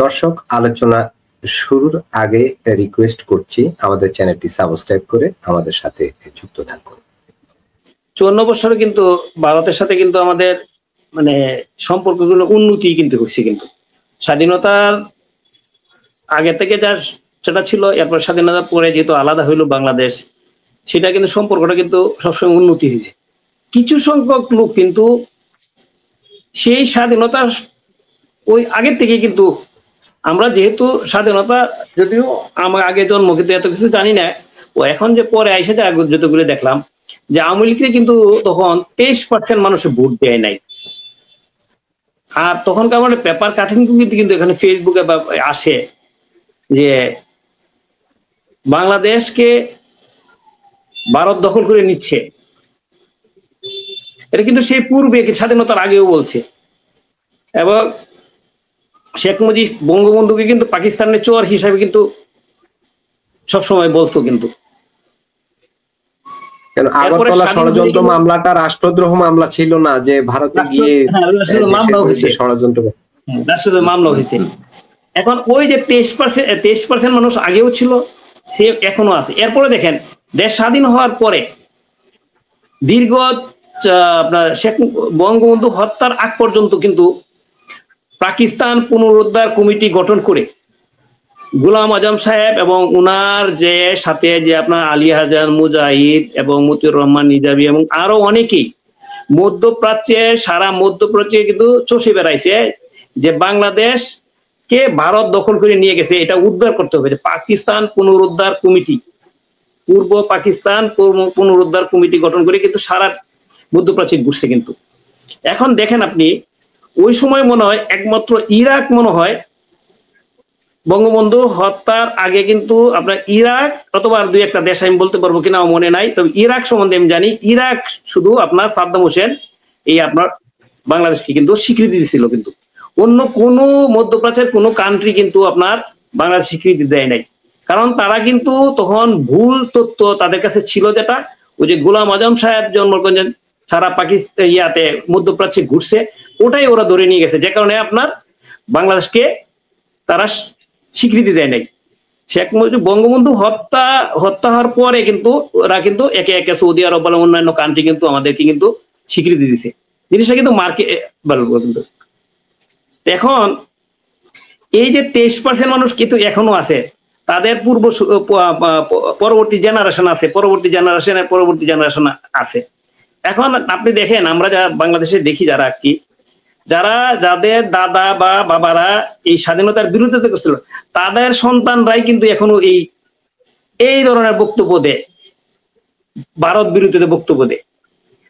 দর্শক, আলোচনা শুরুর আগে রিকোয়েস্ট করছি আমাদের চ্যানেলটি সাবস্ক্রাইব করে আমাদের সাথে যুক্ত থাকুন। 54 বছরে কিন্তু ভারতের সাথে কিন্তু আমাদের মানে সম্পর্কগুলো উন্নতি কিন্তু হচ্ছে, কিন্তু স্বাধীনতার আগে থেকে যেটা ছিল, এরপর স্বাধীনতার পরে যেহেতু আলাদা হইলো বাংলাদেশ, সেটা কিন্তু সম্পর্কটা কিন্তু সবসময় উন্নতি হয়েছে। কিছু সংখ্যক লোক কিন্তু সেই স্বাধীনতার ওই আগের থেকে কিন্তু আমরা যেহেতু স্বাধীনতা যদিও আমার আগে জন্ম, কিন্তু এত কিছু জানি না। ও এখন যে পরে আইসে যতগুলো দেখলাম যে আওয়ামী লীগকে কিন্তু তখন 23% মানুষে ভোট দেয় নাই। আর তখনকার মানে পেপার কাটিং কিন্তু এখানে ফেসবুকে আসে যে বাংলাদেশকে ভারত দখল করে নিচ্ছে। এটা কিন্তু সেই পূর্বে স্বাধীনতার আগেও বলছে। এবং শেখ মুজিব বঙ্গবন্ধুকে কিন্তু পাকিস্তানের চোর হিসাবে কিন্তু সবসময় বলতো। কিন্তু আগরতলা ষড়যন্ত্র মামলাটা রাষ্ট্রদ্রোহ মামলা ছিল না, যে ভারতে গিয়ে মামলা হয়েছে, ষড়যন্ত্র মামলা হয়েছে। এখন ওই যে 23% মানুষ আগেও ছিল, সে এখনো আছে। এরপরে দেখেন দেশ স্বাধীন হওয়ার পরে দীর্ঘ আপনার শেখ বঙ্গবন্ধু হত্যার আগ পর্যন্ত কিন্তু পাকিস্তান পুনরুদ্ধার কমিটি গঠন করে গোলাম আজম সাহেব এবং উনার যে সাথে যে আপনার আলী হাজার মুজাহিদ এবং মতিউর রহমান নিজামী এবং আরো অনেকেই মধ্যপ্রাচ্যে, সারা মধ্যপ্রাচ্যে কিন্তু চষে বেড়াইছে যে বাংলাদেশ কে ভারত দখল করে নিয়ে গেছে, এটা উদ্ধার করতে হবে। পাকিস্তান পুনরুদ্ধার কমিটি, পূর্ব পাকিস্তান পুনরুদ্ধার কমিটি গঠন করে কিন্তু সারা মধ্যপ্রাচ্যে ঘুরছে। কিন্তু এখন দেখেন আপনি, ওই সময় মনে হয় একমাত্র ইরাক মনে হয় বঙ্গবন্ধু হত্যার আগে কিন্তু আপনার ইরাক অথবা আর দুই একটা দেশ আমি বলতে পারবো কিনা মনে নাই, তবে ইরাক সম্বন্ধে আমি জানি। ইরাক শুধু আপনার সাদ্দাম হোসেন এই আপনার বাংলাদেশকে কিন্তু স্বীকৃতি দিছিল, কিন্তু অন্য কোনো মধ্যপ্রাচ্যের কোনো কান্ট্রি কিন্তু আপনার বাংলাদেশ স্বীকৃতি দেয় নাই। কারণ তারা কিন্তু তখন ভুল তথ্য তাদের কাছে ছিল, যেটা ওই যে গোলাম আজম সাহেব জন্মগঞ্জে সারা পাকিস্তান ইয়াতে মধ্যপ্রাচ্যে ঘুরছে, ওটাই ওরা ধরে নিয়ে গেছে, যে কারণে আপনার বাংলাদেশকে তারা স্বীকৃতি দেয় নাই। শেখ মুজিব বঙ্গবন্ধু হত্যা হওয়ার পরে কিন্তু ওরা কিন্তু একে একে সৌদি আরব বলে অন্যান্য কান্ট্রি কিন্তু আমাদেরকে কিন্তু স্বীকৃতি দিছে। জিনিসটা কিন্তু মার্কেট বলবো। কিন্তু এখন এই যে 23% মানুষ কিন্তু এখনো আছে, তাদের পরবর্তী জেনারেশন আছে, পরবর্তী জেনারেশন আছে। এখন আপনি দেখেন, আমরা যা বাংলাদেশে দেখি যাদের দাদা বা বাবারা এই স্বাধীনতার বিরুদ্ধে করছিল, তাদের সন্তানরাই কিন্তু এখনো এই ধরনের বক্তব্য দেয়, ভারত বিরোধী বক্তব্য দেয়।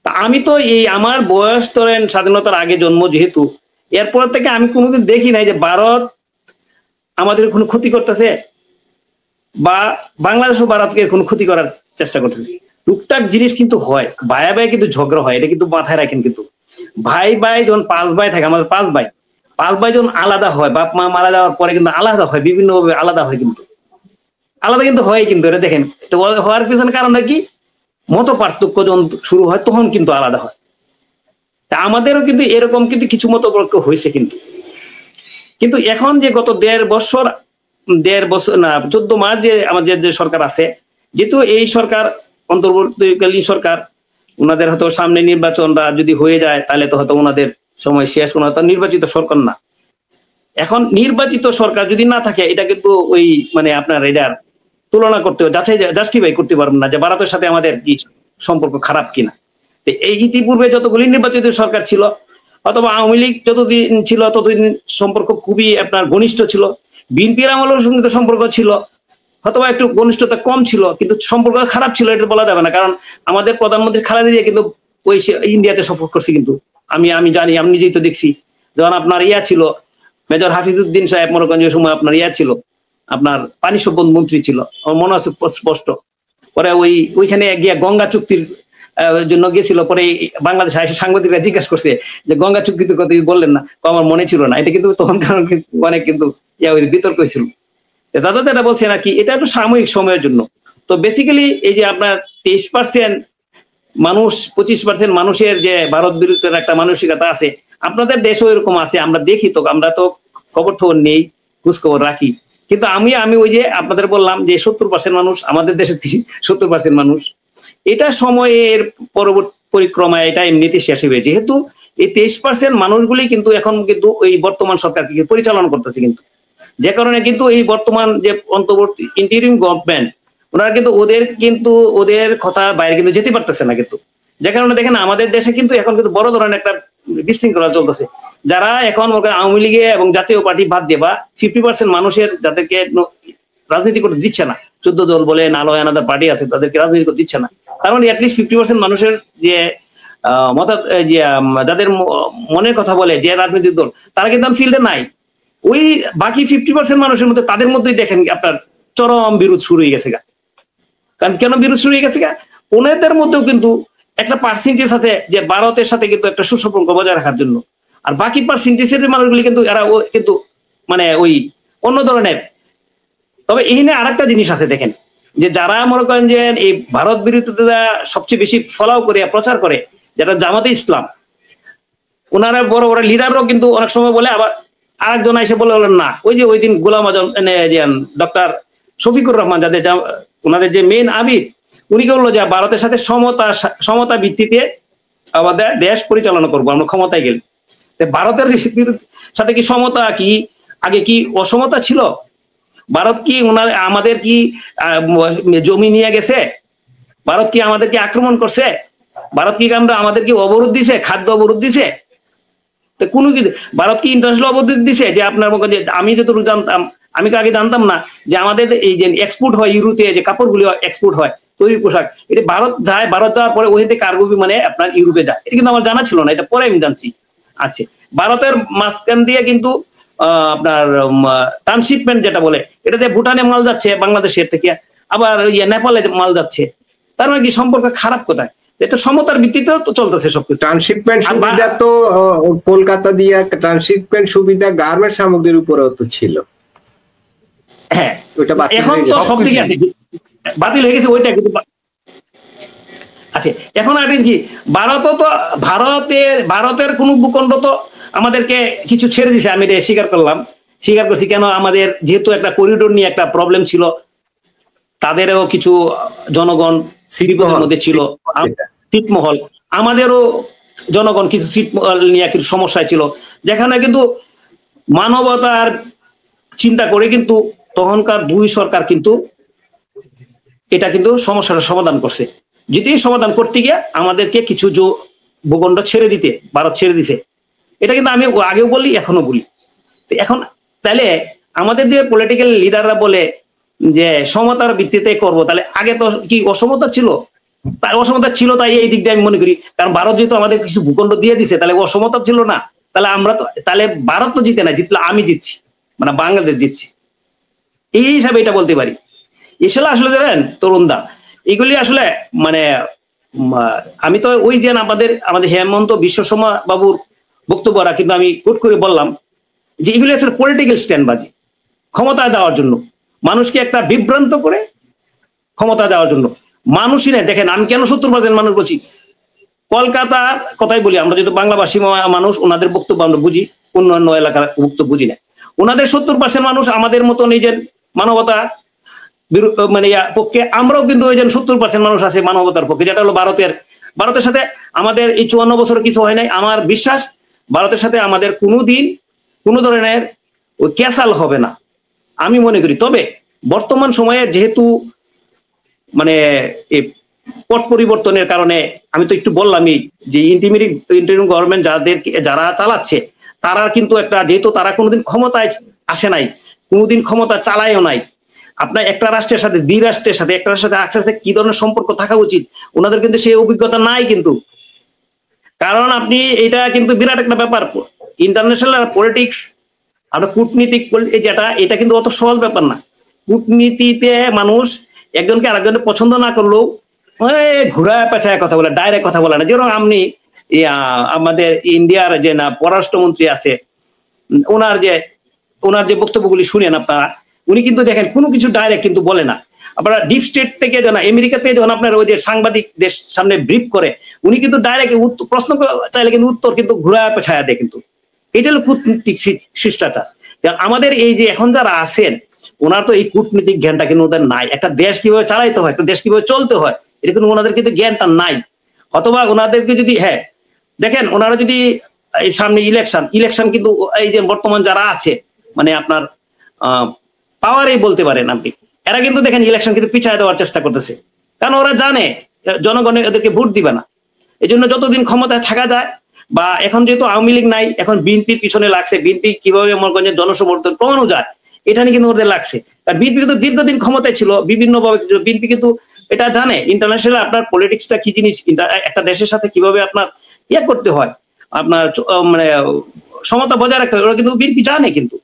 তা আমি তো এই আমার বয়স ধরেন স্বাধীনতার আগে জন্ম, যেহেতু এরপর থেকে আমি কোনোদিন দেখি নাই যে ভারত আমাদের কোনো ক্ষতি করতেছে বা বাংলাদেশ ও ভারতকে কোনো ক্ষতি করার চেষ্টা করতেছে। টুকটাক জিনিস কিন্তু হয়, ভাই ভাই কিন্তু ঝগড়া হয়, এটা কিন্তু মাথায় রাখেন। কিন্তু ভাই যখন 5 ভাই থাকে, আমাদের 5 ভাই যখন আলাদা হয়, বাপ মা মারা যাওয়ার পরে কিন্তু আলাদা হয়, বিভিন্ন ভাবে আলাদা হয়, কিন্তু আলাদা কিন্তু হয়। কিন্তু এটা দেখেন, তো হওয়ার পিছনে কারণটা কি? মত পার্থক্য যখন শুরু হয় তখন কিন্তু আলাদা হয়। তা আমাদেরও কিন্তু এরকম কিন্তু কিছু মত পার্থক্য হয়েছে। কিন্তু এখন যে গত 1.5 বছর না 14 মাস যে আমাদের যে সরকার আছে, যেহেতু এই সরকার অন্তর্বর্তীকালীন সরকার, ওনাদের হয়তো সামনে নির্বাচনটা যদি হয়ে যায় তাহলে তো হয়তো ওনাদের সময় শেষ, ওনার তো নির্বাচিত সরকার না। এখন নির্বাচিত সরকার যদি না থাকে, এটা কিন্তু ওই মানে আপনার এটার তুলনা করতে জাস্টিফাই করতে পারবেন না যে ভারতের সাথে আমাদের কি সম্পর্ক খারাপ কিনা। এই ইতিপূর্বে যতগুলি নির্বাচিত সরকার ছিল অথবা আওয়ামী লীগ যতদিন ছিল ততদিন সম্পর্ক খুবই আপনার ঘনিষ্ঠ ছিল। বিএনপির আমলের সঙ্গে সম্পর্ক ছিল, অথবা একটু ঘনিষ্ঠতা কম ছিল, কিন্তু সম্পর্ক খারাপ ছিল এটা বলা যাবে না। কারণ আমাদের প্রধানমন্ত্রী খালেদা জিয়া কিন্তু ওই ইন্ডিয়াতে সফর করছে, কিন্তু আমি জানি, আমি নিজেই তো দেখছি। যখন আপনার ছিল মেজর হাফিজউদ্দিন সাহেব মোরগঞ্জের সময় আপনার ছিল আপনার পানি সম্পদ মন্ত্রী ছিল, আমার মনে আছে স্পষ্ট। পরে ওইখানে গিয়া গঙ্গা চুক্তির জন্য গেছিল, পরে বাংলাদেশ এসে সাংবাদিকরা জিজ্ঞাসা করছে যে গঙ্গা চুক্তির কথা বললেন না, আমার মনে ছিল না। এটা কিন্তু তখন কারণ অনেক কিন্তু বিতর্ক হয়েছিল। দাদা যেটা বলছেন আর কি, এটা একটু সাময়িক সময়ের জন্য। তো বেসিক্যালি এই যে আপনার 23% মানুষ, 25% মানুষের যে ভারত বিরোধের একটা মানসিকতা আছে, আপনাদের দেশেও এরকম আছে, আমরা দেখি। তো আমরা তো খবর নেই, খোঁজখবর রাখি, কিন্তু আমি ওই যে আপনাদের বললাম যে 70% মানুষ, আমাদের দেশে 70% মানুষ, এটা সময়ের পরবর্তী পরিক্রমায় এটা এমনিতে শেষ হবে। যেহেতু এই 23% মানুষগুলি কিন্তু এখন কিন্তু এই বর্তমান সরকারকে পরিচালনা করতেছে, কিন্তু যে কারণে কিন্তু এই বর্তমান যে অন্তর্বর্তী ইন্টারিম গভর্নমেন্ট, ওনারা কিন্তু ওদের কথা বাইরে কিন্তু যেতে পারতেছে না, কিন্তু যে কারণে দেখেন আমাদের দেশে কিন্তু এখন কিন্তু বড় ধরনের একটা বিশৃঙ্খলা চলতেছে। যারা এখন আওয়ামী লীগে এবং জাতীয় পার্টি বাদ দিয়ে বা 50% মানুষের যাদেরকে রাজনীতি করতে দিচ্ছে না, 14 দল বলে নালয় আনাদার পার্টি আছে, তাদেরকে রাজনীতি করতে দিচ্ছে না। কারণ অ্যাটলিস্ট 50% মানুষের যে যাদের মনের কথা বলে যে রাজনৈতিক দল, তারা কিন্তু ফিল্ডে নাই। ওই বাকি 50% মানুষের মধ্যে তাদের মধ্যেই দেখেন আপনার চরম বিরোধ শুরু হয়ে গেছে। কারণ কেন বিরোধ শুরু হয়ে গেছে? ওনাদের মধ্যেও কিন্তু একটা পার্সেন্টেজ আছে যে ভারতের সাথে কিন্তু একটা সুসম্পর্ক বজায় রাখার জন্য, আর বাকি পার্সেন্টেজের মানুষগুলি কিন্তু এরা কিন্তু মানে ওই অন্য ধরনের। তবে এখানে আরেকটা জিনিস আছে, দেখেন যে যারা মনে করেন যে এই ভারত বিরোধিতা সবচেয়ে বেশি ফলাও করে প্রচার করে, যেটা জামাতে ইসলাম, ওনারা বড় বড় লিডাররাও কিন্তু অনেক সময় বলে, আবার আরেকজন এসে বলেন না। ওই যে ওই দিন গোলাম আজম ডক্টর শফিকুর রহমান, যাদের ওনাদের যে মেইন আমির, উনি বললো যে ভারতের সাথে সমতা ভিত্তিতে আমাদের দেশ পরিচালনা করবো আমরা ক্ষমতায় গেলে। ভারতের সাথে কি সমতা, কি আগে কি অসমতা ছিল? ভারত কি আমাদের কি জমি নিয়ে গেছে? ভারত কি আমাদেরকে আক্রমণ করছে? ভারত কি আমাদের কি অবরোধ দিছে, খাদ্য অবরোধ দিছে? কোনো কিছু ভারত কি ইন্টারন্যাশনাল অবরোধ দিছে? যে আপনার আমি যতটুকু জানতাম, আমি আগে জানতাম না যে আমাদের এই যে এক্সপোর্ট হয় ইউরোপে, যে কাপড়গুলি এক্সপোর্ট হয়, তৈরি পোশাক, এটা ভারত যায়, ভারত যাওয়ার পরে ওই কার্গো বিমানে আপনার ইউরোপে যায়। এটা কিন্তু আমার জানা ছিল না, এটা পরে আমি জানছি। আচ্ছা, ভারতের মাঝখান দিয়ে কিন্তু আপনার ট্রান্সশিপমেন্ট যেটা বলে, এটাতে ভুটানে মাল যাচ্ছে বাংলাদেশের থেকে, আবার নেপালে মাল যাচ্ছে। তার মানে কি সম্পর্ক খারাপ কোথায়? এটা সমতার ভিত্তিতেও তো চলতেছে সবকিছু। ট্রান্সশিপমেন্ট সুবিধা তো কলকাতা দিয়ে ট্রান্সশিপমেন্ট সুবিধা গার্মেন্ট সামগ্রীর উপরেও তো ছিল। হ্যাঁ, এখন তো সব দিকে আছে, বাতিল হয়ে গেছে ওইটা। কিন্তু আচ্ছা, এখন আর কি ভারতও তো ভারতের কোন ভূখণ্ড তো আমাদেরকে কিছু ছেড়ে দিছে, আমি এটা স্বীকার করছি। কেন? আমাদের যেহেতু একটা করিডোর নিয়ে একটা প্রবলেম ছিল, তাদেরও কিছু জনগণ বিপদের মধ্যে ছিল, ছিটমহল, আমাদেরও জনগণ কিছু ছিটমহল নিয়ে কিছু সমস্যায় ছিল, যেখানে কিন্তু মানবতার চিন্তা করে কিন্তু তখনকার দুই সরকার কিন্তু এটা কিন্তু সমস্যার সমাধান করছে। যদি সমাধান করতে গিয়ে আমাদেরকে কিছু ভূখণ্ড ছেড়ে দিতে ভারত ছেড়ে দিছে, এটা কিন্তু আমি আগেও বলি, এখনো বলি। এখন তাহলে আমাদের যে পলিটিক্যাল লিডাররা বলে যে সমতার ভিত্তিতে করব, তাহলে আগে তো কি অসমতা ছিল? তাই অসমতা ছিল, তাই এই দিক দিয়ে আমি মনে করি। কারণ ভারত যেহেতু আমাদের কিছু ভূখণ্ড দিয়ে দিছে, তাহলে অসমতা ছিল না। তাহলে ভারত তো জিতে না, জিতলে আমি জিতছি, মানে বাংলাদেশ জিতছি, এই হিসাবে এটা বলতে পারি। এসলে আসলে জানেন তরুণদা, এগুলি আসলে মানে আমি তো ওই যে আমাদের হেমন্ত বিশ্ব শর্মা বাবুর বক্তব্যরা কিন্তু আমি কোট করে বললাম যে এগুলি আসলে পলিটিক্যাল স্ট্যান্ডবাজি, ক্ষমতায় দেওয়ার জন্য, মানুষকে একটা বিভ্রান্ত করে ক্ষমতা দেওয়ার জন্য। মানুষই না, দেখেন আমি কেন 70% মানুষ বলছি, কলকাতার কথাই বলি, আমরা যেহেতু বাংলাভাষী মানুষ, ওনাদের বক্তব্য আমরা বুঝি, অন্যান্য এলাকার বক্তব্য বুঝি না। ওনাদের 70% মানুষ আমাদের মতো নিজের মানবতা মানে পক্ষে, আমরাও কিন্তু ওই যে 70% মানুষ আছে মানবতার পক্ষে, যেটা হলো ভারতের সাথে আমাদের এই 54 বছর কিছু হয় নাই। আমার বিশ্বাস ভারতের সাথে আমাদের কোনোদিন কোনো ধরনের ওই ক্যাসাল হবে না, আমি মনে করি। তবে বর্তমান সময়ে যেহেতু মানে এই পট পরিবর্তনের কারণে, আমি তো একটু বললামই যে ইন্টারিম গভর্নমেন্ট যারা চালাচ্ছে, তারা কিন্তু একটা, যেহেতু তারা কোনোদিন ক্ষমতায় আসে নাই, কোনোদিন ক্ষমতা চালায়ও নাই, আপনার একটা রাষ্ট্রের সাথে দুই রাষ্ট্রের সাথে, একটা রাষ্ট্রের সাথে সাথে কি ধরনের সম্পর্ক থাকা উচিত, ওনাদের কিন্তু সেই অভিজ্ঞতা নাই। কিন্তু কারণ আপনি এটা কিন্তু বিরাট একটা ব্যাপার, ইন্টারন্যাশনাল পলিটিক্স, আপনার কূটনীতিক যেটা, এটা কিন্তু অত সহজ ব্যাপার না। কূটনীতিতে মানুষ একজনকে আরেকজনের পছন্দ না করলেও ঘুরায় পেঁচায় কথা বলে, ডাইরেক্ট কথা বলে না। যেরকম আপনি আমাদের ইন্ডিয়ার যে পররাষ্ট্রমন্ত্রী আছে, ওনার যে বক্তব্যগুলি শুনেন আপনারা, উনি কিন্তু দেখেন কোনো কিছু ডাইরেক্ট কিন্তু বলে না। আপনারা ডিপ স্টেট থেকে যখন আমেরিকাতে যখন আপনার ওই যে সাংবাদিকদের সামনে ব্রিফ করে, উনি কিন্তু ডাইরেক্ট প্রশ্ন চাইলে কিন্তু উত্তর কিন্তু ঘুরায় পেছায়া দেয়। কিন্তু এটা হলো কূটনীতিক শিষ্টাচার। আমাদের এই যে এখন যারা আছেন ওনার তো এই কূটনীতিক জ্ঞানটা কিন্তু ওদের নাই, একটা দেশ কিভাবে চালাইতে হয়, একটা দেশ কিভাবে চলতে হয়, এটা কিন্তু ওনাদের কিন্তু জ্ঞানটা নাই। অথবা ওনাদেরকে যদি দেখেন ওনারা যদি এই সামনে ইলেকশন কিন্তু এই যে বর্তমান যারা আছে মানে আপনার পাওয়ারেই বলতে পারেন আপনি, এরা কিন্তু দেখেন ইলেকশন কিন্তু পিছায় দেওয়ার চেষ্টা করতেছে, কারণ ওরা জানে জনগণ এদেরকে ভোট দিবে না। এই জন্য যতদিন ক্ষমতায় থাকা যায়, বা এখন যেহেতু আওয়ামী লীগ নাই, এখন বিএনপির পিছনে লাগছে, বিএনপি কিভাবে মনে জনসমর্থন কমানো যায় এটা নিয়ে কিন্তু ওদের লাগছে। কারণ বিএনপি কিন্তু দীর্ঘদিন ক্ষমতায় ছিল, বিভিন্ন ভাবে বিএনপি কিন্তু এটা জানে ইন্টারন্যাশনাল আপনার পলিটিক্সটা কি জিনিস, একটা দেশের সাথে কিভাবে আপনার করতে হয়, আপনার মানে সমতা বজায় রাখতে হয়, ওরা কিন্তু বিএনপি জানে কিন্তু।